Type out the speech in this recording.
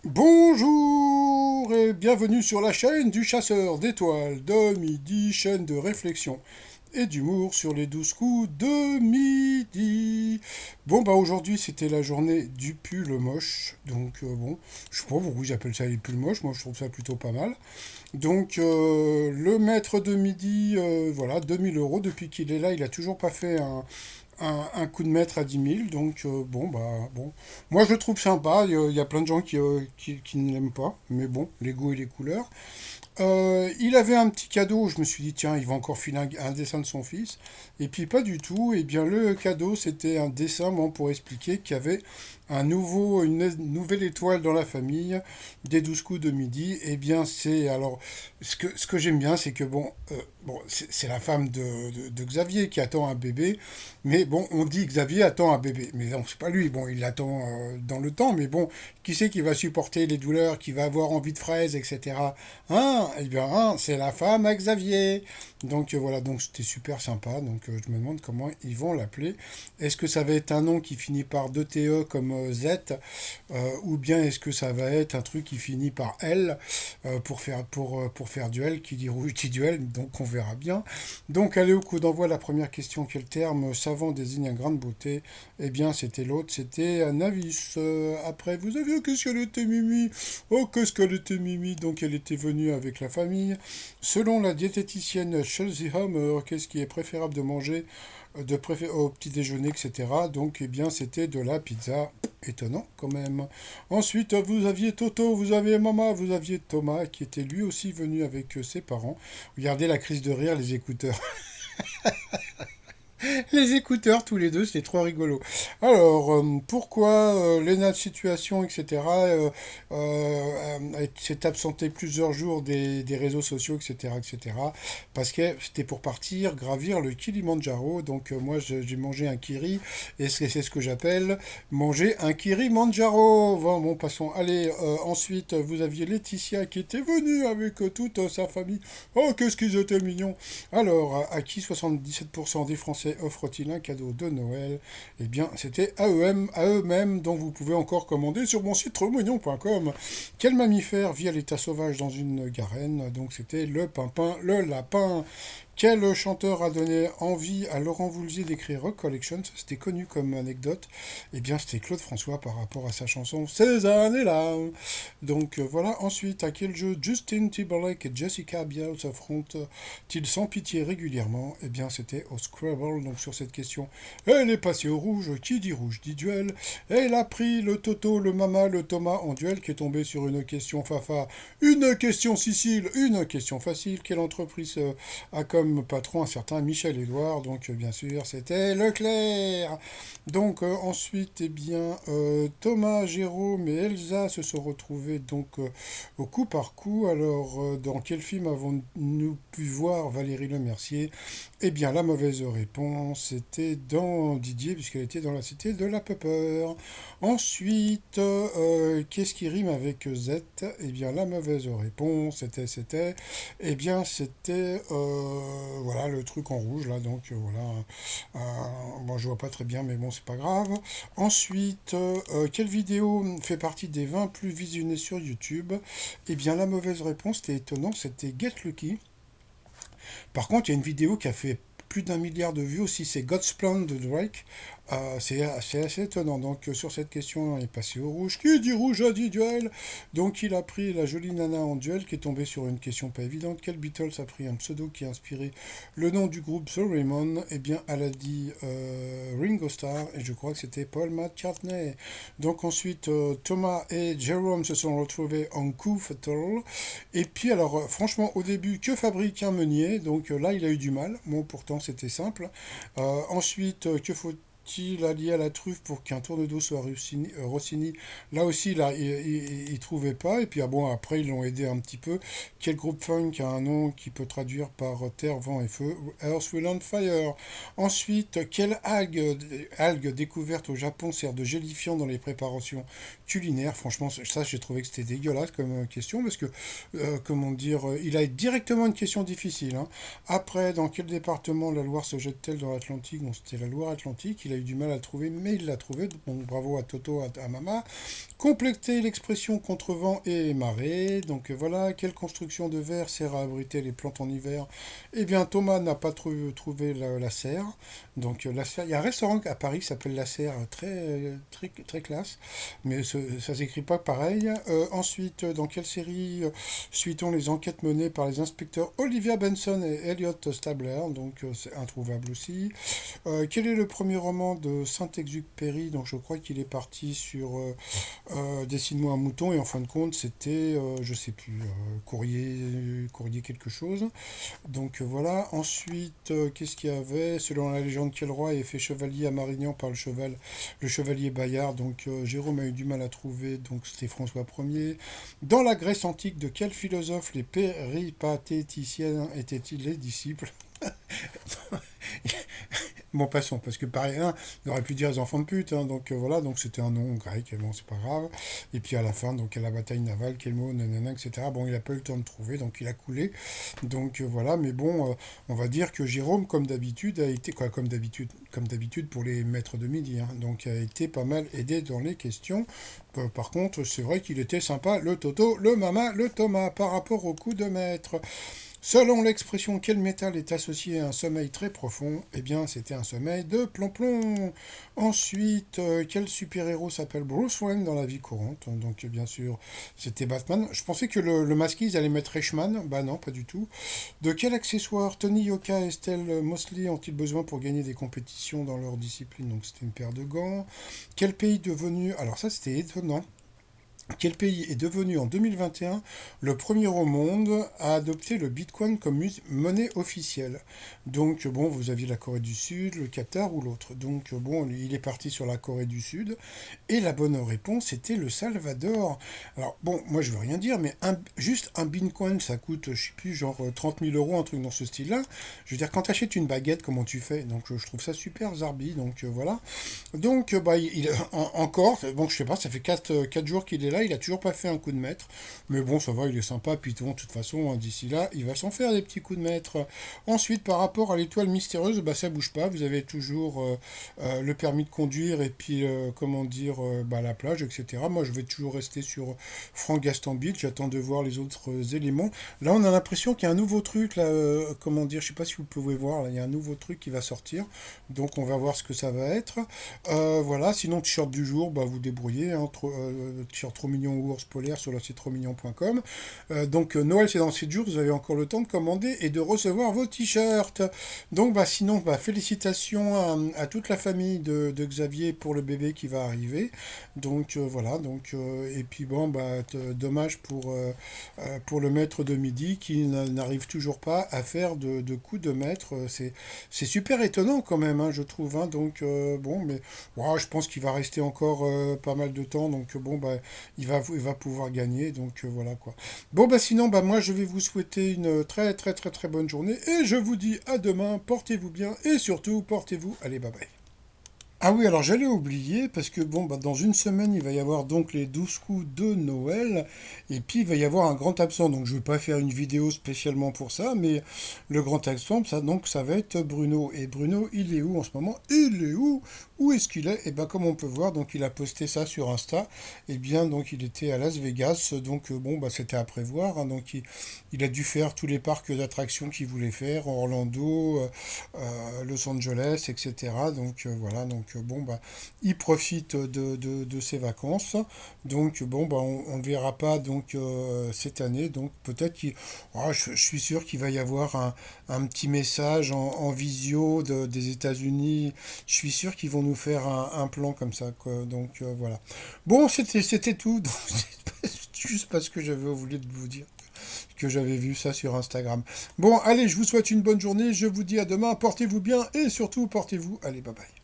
Bonjour et bienvenue sur la chaîne du chasseur d'étoiles de midi, chaîne de réflexion et d'humour sur les 12 coups de midi. Bon bah aujourd'hui c'était la journée du pull moche, donc bon, je sais pas pourquoi ils appellent ça les pulls moches, moi je trouve ça plutôt pas mal. Donc le maître de midi, voilà, 2000 € depuis qu'il est là, il a toujours pas fait un coup de maître à 10 000. Donc, bon, bah, bon. Moi, je le trouve sympa. Il y a plein de gens qui ne l'aiment pas. Mais bon, les goûts et les couleurs. Il avait un petit cadeau. Je me suis dit, tiens, il va encore filer un dessin de son fils. Et puis, pas du tout. Et bien, le cadeau, c'était un dessin, bon, pour expliquer qu'il y avait une nouvelle étoile dans la famille des 12 coups de midi. Et bien, c'est. Alors, ce que j'aime bien, c'est que, bon, c'est la femme de Xavier qui attend un bébé. Mais bon, on dit Xavier attend un bébé. Mais non, c'est pas lui. Bon, il l'attend dans le temps. Mais bon, qui c'est qui va supporter les douleurs, qui va avoir envie de fraises, etc. Hein? Eh bien, hein, c'est la femme à Xavier. Donc voilà, donc c'était super sympa. Donc je me demande comment ils vont l'appeler. Est-ce que ça va être un nom qui finit par 2TE comme Z, ou bien est-ce que ça va être un truc qui finit par L, pour faire duel, qui dit rouge dit duel, donc on verra bien. Donc allez au coup d'envoi, la première question: quel terme savant désigne un grain de beauté? Eh bien c'était l'autre, c'était un avis. Après, vous avez vu qu'est-ce qu'elle était Mimi? Oh, qu'est-ce qu'elle était Mimi? Donc elle était venue avec la famille. Selon la diététicienne Chelsea Hammer, qu'est-ce qui est préférable de manger au petit déjeuner, etc. Donc, eh bien, c'était de la pizza. Étonnant quand même. Ensuite, vous aviez Toto, vous aviez Mama, vous aviez Thomas, qui était lui aussi venu avec ses parents. Regardez la crise de rire, les écouteurs. Les écouteurs, tous les deux, c'était trop rigolo. Alors, pourquoi Lena de Situation, etc., s'est absenté plusieurs jours des réseaux sociaux, etc., etc., parce que c'était pour partir gravir le Kilimandjaro. Donc, moi, j'ai mangé un kiri, et c'est ce que j'appelle manger un kiri Manjaro. Bon, passons. Allez, ensuite, vous aviez Laetitia qui était venue avec toute sa famille. Oh, qu'est-ce qu'ils étaient mignons! Alors, à qui 77% des Français offrent-ils un cadeau de Noël? Eh bien, c'était à eux-mêmes, dont vous pouvez encore commander sur mon site tremouignon.com. Quel mammifère vit à l'état sauvage dans une garenne? Donc, c'était le pimpin, le lapin. Quel chanteur a donné envie à Laurent Voulzier d'écrire Rock Collection? Ça, c'était connu comme anecdote. Eh bien, c'était Claude François par rapport à sa chanson Ces années-là. Donc voilà. Ensuite, à quel jeu Justin Timberlake et Jessica Biel s'affrontent-ils sans pitié régulièrement? Eh bien, c'était au Scrabble. Donc sur cette question, elle est passée au rouge. Qui dit rouge dit duel. Elle a pris le Toto, le Mama, le Thomas en duel, qui est tombé sur une question Fafa, une question Sicile, une question facile. Quelle entreprise a comme patron un certain Michel Édouard? Donc bien sûr, c'était Leclerc. Donc ensuite, eh bien, Thomas, Jérôme et Elsa se sont retrouvés donc au coup par coup. Alors, dans quel film avons-nous pu voir Valérie Lemercier? Eh bien, la mauvaise réponse était dans Didier, puisqu'elle était dans la cité de la peur. Ensuite, qu'est-ce qui rime avec Z? Eh bien, la mauvaise réponse eh bien, c'était, voilà, le truc en rouge, là, donc voilà. Bon, je vois pas très bien, mais bon, c'est pas grave. Ensuite, quelle vidéo fait partie des 20 plus visionnées sur YouTube? Eh bien, la mauvaise réponse, c'était étonnant, c'était Get Lucky. Par contre, il y a une vidéo qui a fait plus d'1 milliard de vues aussi, c'est God's Plan de Drake. C'est assez étonnant. Donc sur cette question, il est passé au rouge. Qui dit rouge a dit duel. Donc il a pris la jolie nana en duel qui est tombée sur une question pas évidente. Quel Beatles a pris un pseudo qui a inspiré le nom du groupe The Raymond? Eh bien, elle a dit Ringo Starr et je crois que c'était Paul McCartney. Donc ensuite, Thomas et Jérôme se sont retrouvés en coup fatal. Et puis alors, franchement, au début, que fabrique un meunier? Donc là, il a eu du mal. Bon, pourtant, c'était simple. Ensuite, que faut-il allier à la truffe pour qu'un tour de dos soit Rossini? Là aussi, là, il trouvait pas. Et puis, bon, après, ils l'ont aidé un petit peu. Quel groupe funk a un nom qui peut traduire par terre, vent et feu? Earth, Wind and Fire. Ensuite, quelle algue découverte au Japon sert de gélifiant dans les préparations culinaires? Franchement, ça, j'ai trouvé que c'était dégueulasse comme question parce que, comment dire, il a directement une question difficile, hein. Après, dans quel département la Loire se jette-t-elle dans l'Atlantique? Bon, c'était la Loire-Atlantique. il a eu du mal à le trouver, mais il l'a trouvé. Donc bravo à Toto, à Mama. Compléter l'expression contre vent et marée. Donc voilà, quelle construction de verre sert à abriter les plantes en hiver? Eh bien, Thomas n'a pas trouvé la serre. Donc la serre, il y a un restaurant à Paris qui s'appelle La Serre, très classe, mais ça s'écrit pas pareil. Ensuite, dans quelle série suit-on les enquêtes menées par les inspecteurs Olivia Benson et Elliot Stabler? Donc c'est introuvable aussi. Quel est le premier roman de Saint-Exupéry? Donc je crois qu'il est parti sur Dessine-moi un mouton, et en fin de compte c'était, je sais plus, courrier quelque chose. Donc voilà. Ensuite, qu'est-ce qu'il y avait? Selon la légende, quel roi est fait chevalier à Marignan par le chevalier Bayard? Donc Jérôme a eu du mal à trouver, donc c'était François Ier. Dans la Grèce antique, de quel philosophe les péripatéticiens étaient-ils les disciples? Bon, passons, parce que pareil, hein, il aurait pu dire les enfants de pute, hein, donc voilà, donc c'était un nom grec, bon, c'est pas grave. Et puis à la fin, donc à la bataille navale, quel mot, nanana, etc. Bon, il a pas eu le temps de trouver, donc il a coulé. Donc voilà, mais bon, on va dire que Jérôme, comme d'habitude, a été, quoi, comme d'habitude pour les maîtres de midi, hein, donc a été pas mal aidé dans les questions. Par contre, c'est vrai qu'il était sympa, le Toto, le Mama, le Thomas, par rapport au coup de maître. Selon l'expression quel métal est associé à un sommeil très profond, eh bien c'était un sommeil de plomb-plomb. Ensuite, quel super-héros s'appelle Bruce Wayne dans la vie courante? Donc bien sûr, c'était Batman. Je pensais que le masqué, ils allaient mettre Reichmann. Bah non, pas du tout. De quel accessoire Tony Yoka et Estelle Mosley ont-ils besoin pour gagner des compétitions dans leur discipline? Donc c'était une paire de gants. Quel pays devenu... Alors ça c'était étonnant. Quel pays est devenu en 2021 le premier au monde à adopter le Bitcoin comme monnaie officielle? Donc bon, vous aviez la Corée du Sud, le Qatar ou l'autre. Donc bon, il est parti sur la Corée du Sud. Et la bonne réponse était le Salvador. Alors bon, moi je veux rien dire, mais juste un Bitcoin, ça coûte, je sais plus, genre 30 000 euros, un truc dans ce style-là. Je veux dire, quand tu achètes une baguette, comment tu fais? Donc je trouve ça super zarbi, donc voilà. Donc bah, encore, bon je sais pas, ça fait 4 jours qu'il est là, il a toujours pas fait un coup de maître, mais bon ça va, il est sympa, puis bon, de toute façon, hein, d'ici là, il va s'en faire des petits coups de maître. Ensuite, par rapport à l'étoile mystérieuse, bah ça bouge pas, vous avez toujours le permis de conduire, et puis comment dire, bah, la plage, etc. Moi je vais toujours rester sur Franck Gaston Beach, j'attends de voir les autres éléments. Là on a l'impression qu'il y a un nouveau truc, là, comment dire, je sais pas si vous pouvez voir, là, il y a un nouveau truc qui va sortir, donc on va voir ce que ça va être. Voilà, sinon t-shirt du jour, bah vous débrouillez, hein, t-shirt trop mignon ou ours polaire sur le site trommignon.com. Donc Noël c'est dans 7 jours, vous avez encore le temps de commander et de recevoir vos t-shirts. Donc bah sinon, bah, félicitations à toute la famille de Xavier pour le bébé qui va arriver. Donc voilà, donc et puis bon bah dommage pour le maître de midi qui n'arrive toujours pas à faire de coups de maître. C'est super étonnant quand même, hein, je trouve, hein, donc bon, mais ouais, je pense qu'il va rester encore pas mal de temps, donc bon bah il va pouvoir gagner, donc voilà quoi. Bon bah sinon bah moi je vais vous souhaiter une très très très très bonne journée et je vous dis à demain, portez-vous bien et surtout portez-vous, allez bye bye. Ah oui, alors j'allais oublier, parce que bon, bah, dans une semaine, il va y avoir donc les 12 coups de Noël, et puis il va y avoir un grand absent, donc je ne vais pas faire une vidéo spécialement pour ça, mais le grand absent, ça, donc, ça va être Bruno. Et Bruno, il est où en ce moment? Il est où? Où est-ce qu'il est? Et bien comme on peut voir, donc il a posté ça sur Insta, et bien donc il était à Las Vegas, donc bon, bah, c'était à prévoir, hein, donc il a dû faire tous les parcs d'attractions qu'il voulait faire, Orlando, Los Angeles, etc. Donc voilà, donc bon bah il profite de ses vacances. Donc bon bah on ne verra pas donc cette année. Donc peut-être je suis sûr qu'il va y avoir un petit message en visio des États-Unis. Je suis sûr qu'ils vont nous faire un plan comme ça, quoi. Donc voilà. Bon, c'était tout. Donc, c'est juste parce que j'avais voulu vous dire que j'avais vu ça sur Instagram. Bon, allez, je vous souhaite une bonne journée. Je vous dis à demain. Portez-vous bien et surtout portez-vous. Allez, bye bye.